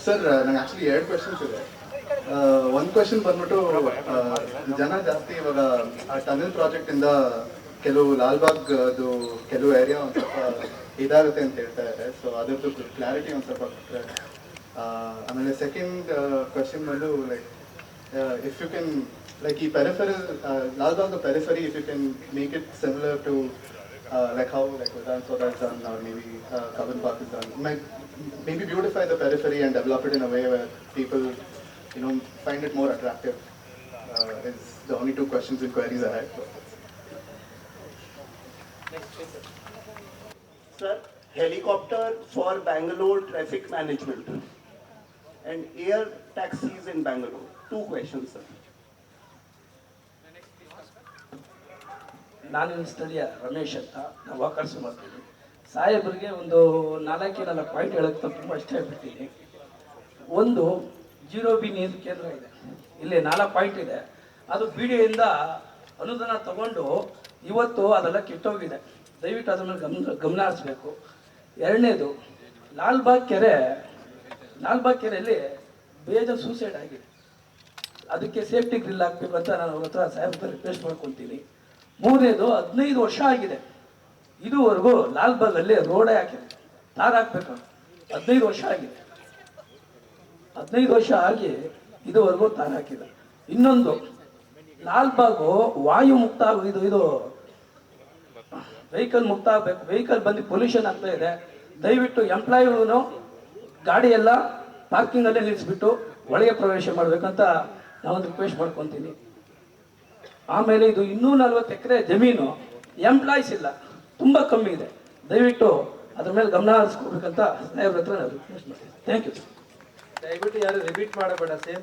Sir ನಂಗೆ actually 2 questions ಇದೆ. ಒಂದು ಕ್ವೆಶನ್ ಬಂದ್ಬಿಟ್ಟು ಜನ ಜಾಸ್ತಿ ಇವಾಗ ಆ ಟನಲ್ ಪ್ರಾಜೆಕ್ಟ್ ಇಂದ ಕೆಲವು ಲಾಲ್ಬಾಗ್ ಅದು ಕೆಲವು ಏರಿಯಾ ಒಂದು ಸ್ವಲ್ಪ ಇದಾಗುತ್ತೆ ಅಂತ ಹೇಳ್ತಾ ಇದ್ದಾರೆ. ಸೊ ಅದ್ರದ್ದು ಕ್ಲಾರಿಟಿ ಒಂದು ಸ್ವಲ್ಪ ಕೊಟ್ಟರೆ. ಆಮೇಲೆ ಸೆಕೆಂಡ್ ಕ್ವೆಶನ್ ಬಂದು like if you can like ಈ peripheral Lalbagh periphery if you can make it similar to like how like Vidhana Soudha is done or maybe Kaban Park is done. Maybe beautify the periphery and develop it in a way where people, you know, find it more attractive. Is the only 2 questions and queries I had. Sir, helicopter for Bangalore traffic management and air taxis in Bangalore. 2 questions, sir. ನಾನು ಸ್ಥಳೀಯ ರಮೇಶ್ ಅಂತ ನಾವು walkers ಮಾಡ್ತೀನಿ. ಸಾಹೇಬರಿಗೆ ಒಂದು 4 point ಹೇಳೋಕ್ಕೆ ತುಂಬ ಇಷ್ಟಪಡ್ತೀನಿ. ಒಂದು 0 ಬಿ ನೀರು ಕೇಂದ್ರ ಇದೆ, ಇಲ್ಲಿ 4 ಪಾಯಿಂಟ್ ಇದೆ. ಅದು ಬಿ ಡಿಯಿಂದ ಅನುದಾನ ತಗೊಂಡು ಇವತ್ತು ಅದೆಲ್ಲ ಕೆಟ್ಟೋಗಿದೆ. ದಯವಿಟ್ಟು ಅದ್ರ ಮೇಲೆ ಗಮನ ಹರಿಸ್ಬೇಕು. ಎರಡನೇದು ಲಾಲ್ಬಾಗ್ ಕೆರೆಯಲ್ಲಿ ಬೇಜಾನ್ ಸೂಸೈಡ್ ಆಗಿದೆ. ಅದಕ್ಕೆ ಸೇಫ್ಟಿ ಗ್ರಿಲ್ ಹಾಕಬೇಕು ಅಂತ ನಾನು ಅವ್ರ ಹತ್ರ ಸಾಹೇಬ್ರ ರಿಕ್ವೆಸ್ಟ್ ಮಾಡ್ಕೊತೀನಿ. ಮೂರನೇದು 15 ವರ್ಷ ಆಗಿದೆ ಇದುವರೆಗೂ ಲಾಲ್ಬಾಗಲ್ಲಿ ರೋಡೇ ಹಾಕಿದೆ, ತಾರ್ ಹಾಕ್ಬೇಕು. 15 ವರ್ಷ ಆಗಿದೆ, 15 ವರ್ಷ ಆಗಿ ಇದುವರೆಗೂ ತಾರ್ ಹಾಕಿಲ್ಲ. ಇನ್ನೊಂದು ಲಾಲ್ಬಾಗು ವಾಯು ಮುಕ್ತ ಇದು ವೆಹಿಕಲ್ ಮುಕ್ತ ಆಗಬೇಕು. ವೆಹಿಕಲ್ ಬಂದು ಪೊಲ್ಯೂಷನ್ ಆಗ್ತಾ ಇದೆ. ದಯವಿಟ್ಟು ಎಂಪ್ಲಾಯಿಗಳು ಗಾಡಿ ಎಲ್ಲ ಪಾರ್ಕಿಂಗಲ್ಲೇ ನಿಲ್ಲಿಸ್ಬಿಟ್ಟು ಒಳಗೆ ಪ್ರವೇಶ ಮಾಡಬೇಕಂತ ನಾವೊಂದು ರಿಕ್ವೆಸ್ಟ್ ಮಾಡ್ಕೊತೀನಿ. ಆಮೇಲೆ ಇದು 240 ಎಕರೆ ಜಮೀನು, ಎಂಪ್ಲಾಯ್ಸ್ ಇಲ್ಲ, ತುಂಬ ಕಮ್ಮಿ ಇದೆ. ದಯವಿಟ್ಟು ಅದ್ರ ಮೇಲೆ ಗಮನ ಹರಿಸ್ಕೋಬೇಕಂತ ಸಾಹೇಬ್ರ ಹತ್ರ ನಾವು ರಿಕ್ವೆಸ್ಟ್ ಮಾಡ್ತೀವಿ. Thank you. ದಯವಿಟ್ಟು ಯಾರು ರಿಪೀಟ್ ಮಾಡಬೇಡ, ಸೇಮ್